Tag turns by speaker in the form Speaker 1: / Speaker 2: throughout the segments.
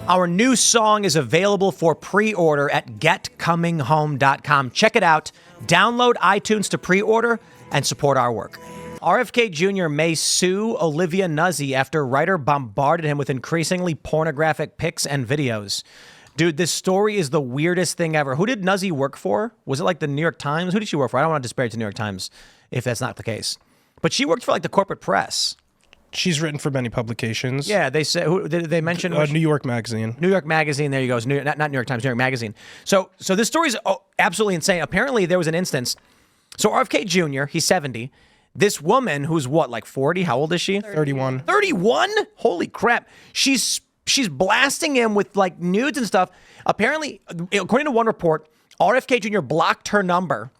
Speaker 1: Our new song is available for pre-order at getcominghome.com. Check it out. Download iTunes to pre-order and support our work. RFK Jr. may sue Olivia Nuzzi after writer bombarded him with increasingly pornographic pics and videos. Dude, this story is the weirdest thing ever. Who did Nuzzi work for? Was it like the New York Times? Who did she work for? I don't want to disparage the New York Times if that's not the case. But she worked for like the corporate press.
Speaker 2: She's written for many publications.
Speaker 1: Yeah, they said. Who did they mention?
Speaker 2: New York Magazine.
Speaker 1: New York Magazine. There you go. It's not New York Times. New York Magazine. So this story is absolutely insane. Apparently, there was an instance. So RFK Jr. He's 70. This woman who's what, like 40? How old is she?
Speaker 2: 31.
Speaker 1: 31? Holy crap! She's blasting him with like nudes and stuff. Apparently, according to one report, RFK Jr. blocked her number,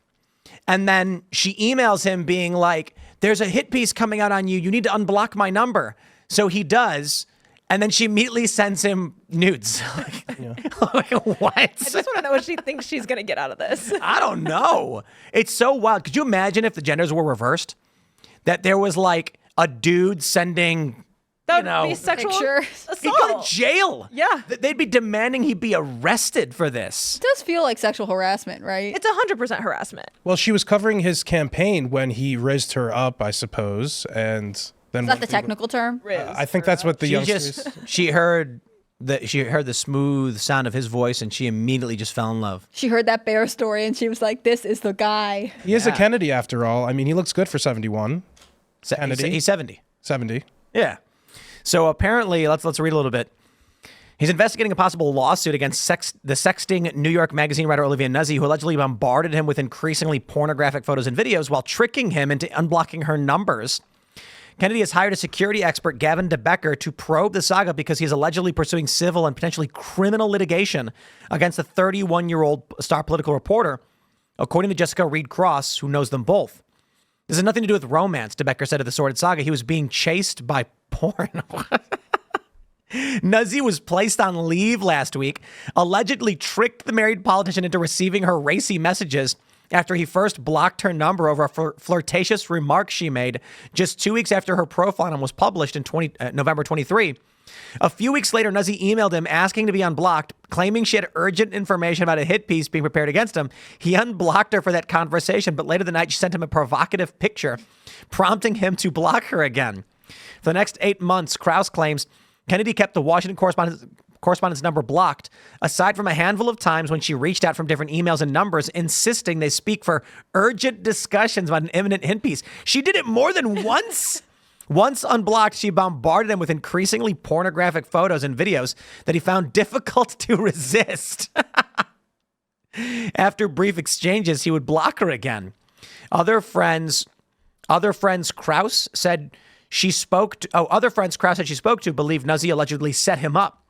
Speaker 1: and then she emails him being like, "There's a hit piece coming out on you. You need to unblock my number." So he does, and then she immediately sends him nudes. Like, what?
Speaker 3: I just want to know what she thinks she's going to get out of this.
Speaker 1: I don't know. It's so wild. Could you imagine if the genders were reversed? That there was like a dude sending,
Speaker 3: That would be sexual assault.
Speaker 1: He'd go to jail.
Speaker 3: Yeah.
Speaker 1: They'd be demanding he be arrested for this.
Speaker 4: It does feel like sexual harassment, right?
Speaker 3: It's 100% harassment.
Speaker 2: Well, she was covering his campaign when he raised her up, I suppose, and then
Speaker 4: Is that the technical term?
Speaker 2: I think that's what the youngsters.
Speaker 1: She heard the smooth sound of his voice, and she immediately just fell in love.
Speaker 4: She heard that bear story, and she was like, "This is the guy."
Speaker 2: He is a Kennedy, after all. I mean, he looks good for 71. Kennedy.
Speaker 1: He's 70.
Speaker 2: 70.
Speaker 1: Yeah. So apparently, let's read a little bit. He's investigating a possible lawsuit against the sexting New York Magazine writer Olivia Nuzzi, who allegedly bombarded him with increasingly pornographic photos and videos while tricking him into unblocking her numbers. Kennedy has hired a security expert, Gavin DeBecker, to probe the saga because he's allegedly pursuing civil and potentially criminal litigation against the 31-year-old star political reporter, according to Jessica Reed Cross, who knows them both. This has nothing to do with romance, DeBecker said of the sordid saga. He was being chased by porn. Nuzzi was placed on leave last week, allegedly tricked the married politician into receiving her racy messages after he first blocked her number over a flirtatious remark she made just 2 weeks after her profile on him was published in November 23. A few weeks later, Nuzzi emailed him asking to be unblocked, claiming she had urgent information about a hit piece being prepared against him. He unblocked her for that conversation, but later that night she sent him a provocative picture, prompting him to block her again. For the next 8 months, Krauss claims Kennedy kept the Washington correspondence number blocked, aside from a handful of times when she reached out from different emails and numbers, insisting they speak for urgent discussions about an imminent hit piece. She did it more than once. Once unblocked, she bombarded him with increasingly pornographic photos and videos that he found difficult to resist. After brief exchanges, he would block her again. Other friends Krauss said she spoke to believe Nuzzi allegedly set him up.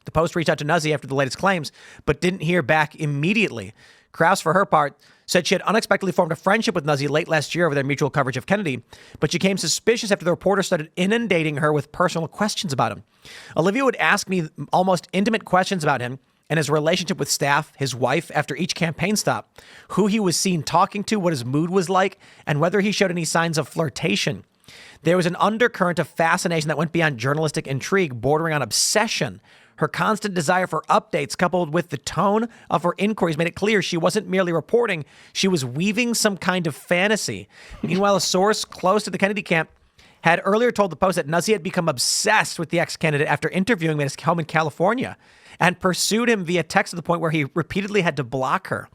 Speaker 1: The Post reached out to Nuzzi after the latest claims, but didn't hear back immediately. Krauss, for her part, said she had unexpectedly formed a friendship with Nuzzi late last year over their mutual coverage of Kennedy, but she became suspicious after the reporter started inundating her with personal questions about him. Olivia would ask me almost intimate questions about him and his relationship with staff, his wife, after each campaign stop, who he was seen talking to, what his mood was like, and whether he showed any signs of flirtation. There was an undercurrent of fascination that went beyond journalistic intrigue, bordering on obsession. Her constant desire for updates, coupled with the tone of her inquiries, made it clear she wasn't merely reporting, she was weaving some kind of fantasy. Meanwhile, a source close to the Kennedy camp had earlier told the Post that Nuzzi had become obsessed with the ex-candidate after interviewing him at his home in California and pursued him via text to the point where he repeatedly had to block her.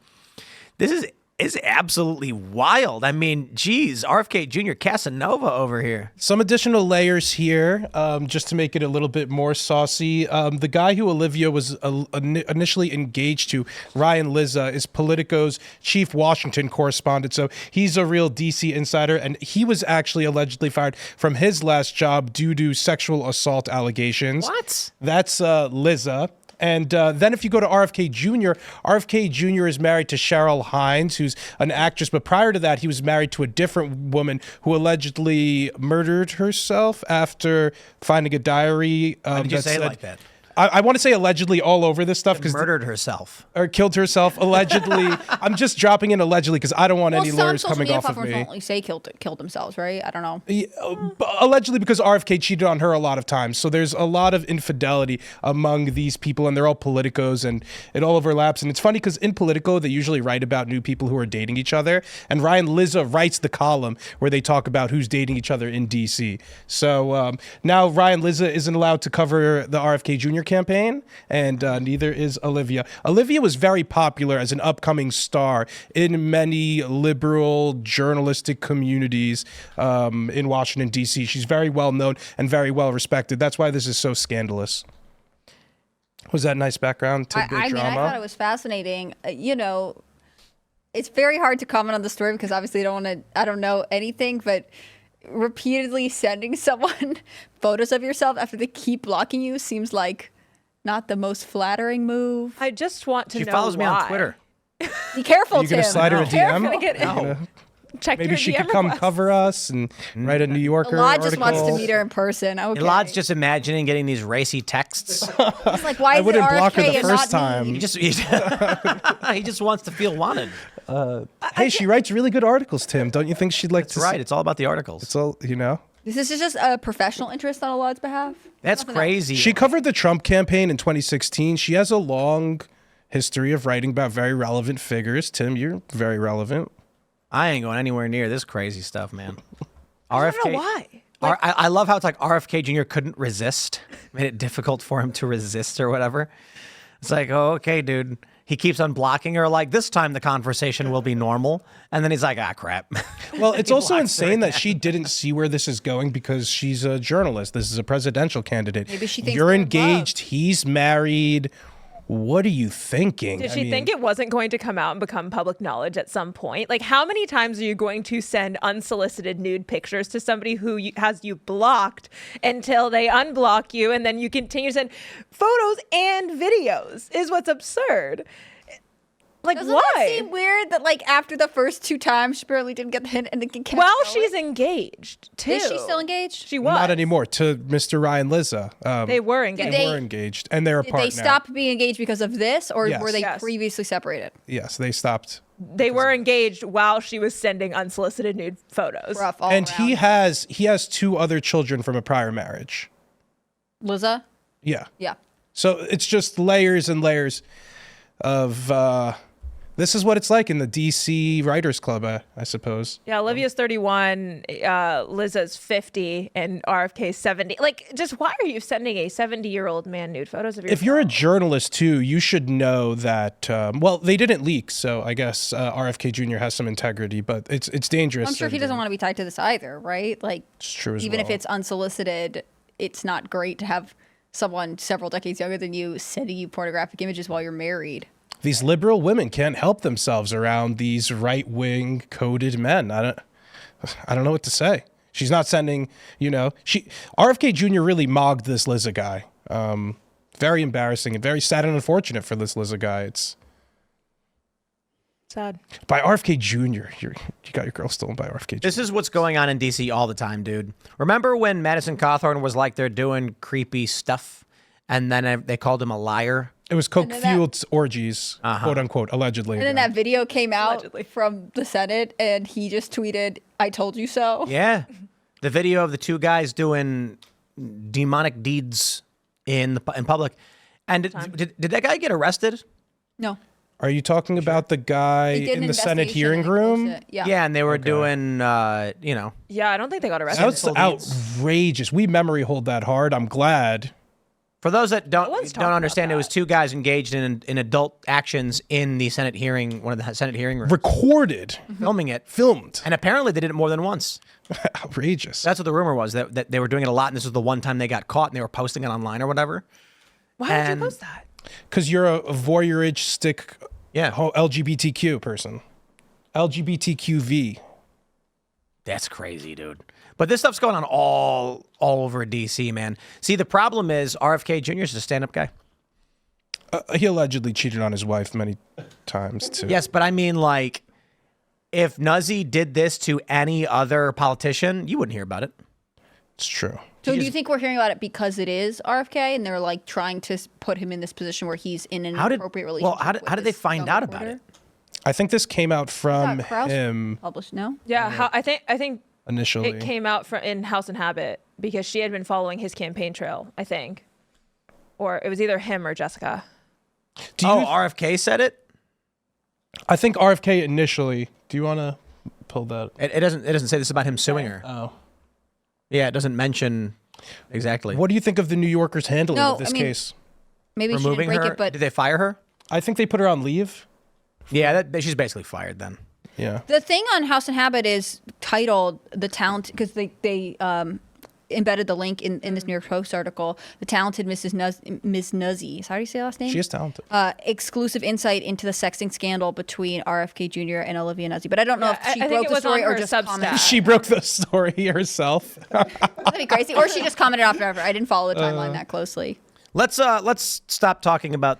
Speaker 1: This is absolutely wild. I mean, geez, RFK Jr. Casanova over here.
Speaker 2: Some additional layers here, just to make it a little bit more saucy. The guy who Olivia was initially engaged to, Ryan Lizza, is Politico's chief Washington correspondent. So he's a real DC insider, and he was actually allegedly fired from his last job due to sexual assault allegations.
Speaker 1: What?
Speaker 2: That's Lizza. And then if you go to RFK Jr. is married to Cheryl Hines, who's an actress. But prior to that, he was married to a different woman who allegedly murdered herself after finding a diary.
Speaker 1: Why did you say it like that?
Speaker 2: I want to say allegedly all over this stuff because
Speaker 1: Murdered herself.
Speaker 2: or killed herself allegedly. I'm just dropping in allegedly because I don't want any lawyers
Speaker 4: some social
Speaker 2: coming
Speaker 4: media
Speaker 2: off of
Speaker 4: platforms
Speaker 2: me.
Speaker 4: won't say killed themselves, right? I don't know.
Speaker 2: Allegedly because RFK cheated on her a lot of times. So there's a lot of infidelity among these people, and they're all politicos, and it all overlaps. And it's funny because in Politico, they usually write about new people who are dating each other. And Ryan Lizza writes the column where they talk about who's dating each other in D.C. So now Ryan Lizza isn't allowed to cover the RFK Jr. campaign, and neither is Olivia. Olivia was very popular as an upcoming star in many liberal journalistic communities in Washington, D.C. She's very well known and very well respected. That's why this is so scandalous. Was that nice background to the
Speaker 4: I
Speaker 2: drama?
Speaker 4: mean, I thought it was fascinating. It's very hard to comment on the story because obviously I don't know anything, but repeatedly sending someone photos of yourself after they keep blocking you seems like not the most flattering move.
Speaker 3: I just want to know
Speaker 1: She follows me on
Speaker 3: why.
Speaker 1: Twitter.
Speaker 4: Be careful,
Speaker 2: Are you going to
Speaker 4: Tim.
Speaker 2: slide her a
Speaker 3: I'm
Speaker 2: DM?
Speaker 3: gonna get check
Speaker 2: Maybe
Speaker 3: your
Speaker 2: she
Speaker 3: DM
Speaker 2: could come
Speaker 3: requests.
Speaker 2: cover us and write a New Yorker
Speaker 4: Elad
Speaker 2: article.
Speaker 4: just wants to meet her in person. Okay.
Speaker 1: Elad's just imagining getting these racy texts.
Speaker 4: He's like, why
Speaker 2: I
Speaker 4: is
Speaker 2: wouldn't
Speaker 4: it
Speaker 2: block her
Speaker 4: RFK
Speaker 2: the
Speaker 4: and
Speaker 2: first
Speaker 4: not
Speaker 2: time.
Speaker 4: me?
Speaker 1: He just wants to feel wanted.
Speaker 2: Hey, she writes really good articles, Tim. Don't you think she'd like to?
Speaker 1: That's right. It's all about the articles.
Speaker 2: It's all,
Speaker 4: This is just a professional interest on Elad's behalf.
Speaker 1: That's crazy.
Speaker 2: She covered the Trump campaign in 2016. She has a long history of writing about very relevant figures. Tim, you're very relevant.
Speaker 1: I ain't going anywhere near this crazy stuff, man.
Speaker 3: I don't know why.
Speaker 1: I love how it's like RFK Jr. couldn't resist. Made it difficult for him to resist or whatever. It's like, oh, okay, dude. He keeps unblocking her. Like, this time the conversation will be normal. And then he's like, ah, crap.
Speaker 2: Well, it's
Speaker 1: He
Speaker 2: also
Speaker 1: blocks her
Speaker 2: insane that
Speaker 1: again.
Speaker 2: she didn't see where this is going because she's a journalist. This is a presidential candidate.
Speaker 4: Maybe she thinks
Speaker 2: you're
Speaker 4: they're in
Speaker 2: engaged. He's married. What are you thinking?
Speaker 3: Did she think it wasn't going to come out and become public knowledge at some point? Like, how many times are you going to send unsolicited nude pictures to somebody who has you blocked until they unblock you, and then you continue to send photos and videos? Is what's absurd. Like,
Speaker 4: Doesn't
Speaker 3: why?
Speaker 4: that seem weird that like after the first two times she barely didn't get the hint and then kept
Speaker 3: Well,
Speaker 4: going?
Speaker 3: she's engaged too.
Speaker 4: Is she still engaged?
Speaker 3: She was.
Speaker 2: Not anymore. To Mr. Ryan Lizza.
Speaker 3: They were engaged.
Speaker 2: They were engaged, and they're
Speaker 4: Did
Speaker 2: apart
Speaker 4: they
Speaker 2: now.
Speaker 4: stop being engaged because of this, or
Speaker 2: Yes.
Speaker 4: were they
Speaker 3: Yes.
Speaker 4: previously separated?
Speaker 2: Yes, they stopped.
Speaker 3: They were engaged while she was sending unsolicited nude photos.
Speaker 4: Rough all
Speaker 2: And
Speaker 4: around.
Speaker 2: he has two other children from a prior marriage.
Speaker 4: Liza?
Speaker 2: Yeah.
Speaker 4: Yeah.
Speaker 2: So it's just layers and layers of this is what it's like in the DC Writers Club, I suppose.
Speaker 3: Yeah, Olivia's 31, Liza's 50, and RFK's 70. Like, just why are you sending a 70-year-old man nude photos of yourself?
Speaker 2: If you're a journalist too, you should know that. Well, they didn't leak, so I guess RFK Jr. has some integrity, but it's dangerous.
Speaker 4: I'm sure he doesn't want to be tied to this either, right? Like,
Speaker 2: It's true as
Speaker 4: even if
Speaker 2: well.
Speaker 4: it's unsolicited, it's not great to have someone several decades younger than you sending you pornographic images while you're married.
Speaker 2: These liberal women can't help themselves around these right-wing coded men. I don't know what to say. She's not sending, RFK Jr. really mogged this Lizza guy. Very embarrassing and very sad and unfortunate for this Lizza guy. It's
Speaker 3: sad.
Speaker 2: by RFK Jr. You got your girl stolen by RFK Jr.
Speaker 1: This is what's going on in DC all the time, dude. Remember when Madison Cawthorn was like, they're doing creepy stuff, and then they called him a liar?
Speaker 2: It was coke-fueled orgies, quote unquote, allegedly.
Speaker 4: And then that video came out
Speaker 3: Allegedly.
Speaker 4: from the Senate, and he just tweeted, "I told you so."
Speaker 1: Yeah. The video of the two guys doing demonic deeds in public. And did that guy get arrested?
Speaker 4: No.
Speaker 2: Are you talking about the guy
Speaker 4: They did
Speaker 2: in
Speaker 4: an
Speaker 2: the Senate
Speaker 4: investigation
Speaker 2: hearing
Speaker 4: and they closed
Speaker 2: room?
Speaker 4: it. Yeah.
Speaker 1: Yeah, and they were doing,
Speaker 3: Yeah, I don't think they got arrested.
Speaker 2: That's outrageous. We memory hold that hard. I'm glad.
Speaker 1: For those that
Speaker 3: one's
Speaker 1: don't
Speaker 3: talking
Speaker 1: understand,
Speaker 3: about
Speaker 1: it was two guys engaged in adult actions in the Senate hearing, one of the Senate hearing rooms,
Speaker 2: Recorded,
Speaker 1: filming it.
Speaker 2: filmed.
Speaker 1: And apparently they did it more than once.
Speaker 2: Outrageous.
Speaker 1: That's what the rumor was, that they were doing it a lot, and this was the one time they got caught, and they were posting it online or whatever.
Speaker 3: Why would
Speaker 1: and-
Speaker 3: you post that?
Speaker 2: Because you're a voyeuristic
Speaker 1: Yeah.
Speaker 2: LGBTQ person. LGBTQV.
Speaker 1: That's crazy, dude. But this stuff's going on all over DC, man. See, the problem is RFK Jr. is a stand-up guy.
Speaker 2: He allegedly cheated on his wife many times, too.
Speaker 1: Yes, but I mean, like, if Nuzzi did this to any other politician, you wouldn't hear about it.
Speaker 2: It's true.
Speaker 4: So do you think we're hearing about it because it is RFK and they're like trying to put him in this position where he's in an appropriate relationship?
Speaker 1: Well, how did they find out about it?
Speaker 2: I think this came out from him
Speaker 4: published. No.
Speaker 3: Yeah, I think
Speaker 2: initially.
Speaker 3: it came out in House and Habit because she had been following his campaign trail. I think, or it was either him or Jessica.
Speaker 1: RFK said it.
Speaker 2: I think RFK initially. Do you want to pull that?
Speaker 1: It doesn't say this about him suing her.
Speaker 2: Oh.
Speaker 1: Yeah, it doesn't mention exactly.
Speaker 2: What do you think of the New Yorker's handling of this case?
Speaker 4: Maybe she
Speaker 1: Removing
Speaker 4: didn't break
Speaker 1: her?
Speaker 4: it, but
Speaker 1: Did they fire her?
Speaker 2: I think they put her on leave.
Speaker 1: Yeah, she's basically fired then.
Speaker 2: Yeah.
Speaker 4: the thing on House and Habit is titled "The Talent" because they embedded the link in this New York Post article. The talented Miss Nuzzi. How do you say her last name?
Speaker 2: She is talented.
Speaker 4: Exclusive insight into the sexting scandal between RFK Jr. and Olivia Nuzzi. But I don't know if she broke the story or just commented.
Speaker 2: She broke the story herself.
Speaker 4: That'd be crazy. Or she just commented after. I didn't follow the timeline that closely.
Speaker 1: Let's stop talking about.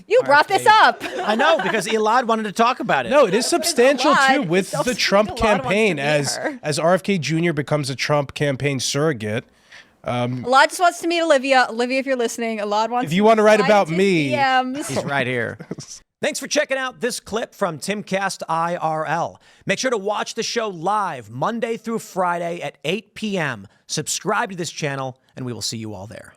Speaker 4: You brought this up.
Speaker 1: I know because Elad wanted to talk about it.
Speaker 2: No, it is substantial too with
Speaker 4: It's so
Speaker 2: the
Speaker 4: sweet.
Speaker 2: Trump
Speaker 3: Elad wants to
Speaker 2: campaign
Speaker 3: be
Speaker 2: as
Speaker 3: her.
Speaker 2: RFK Jr. becomes a Trump campaign surrogate.
Speaker 4: Elad just wants to meet Olivia. Olivia, if you're listening, Elad wants.
Speaker 2: If you want to write
Speaker 4: slide
Speaker 2: about
Speaker 4: into
Speaker 2: me,
Speaker 4: DMs.
Speaker 1: He's right here. Thanks for checking out this clip from Timcast IRL. Make sure to watch the show live Monday through Friday at 8 p.m. Subscribe to this channel, and we will see you all there.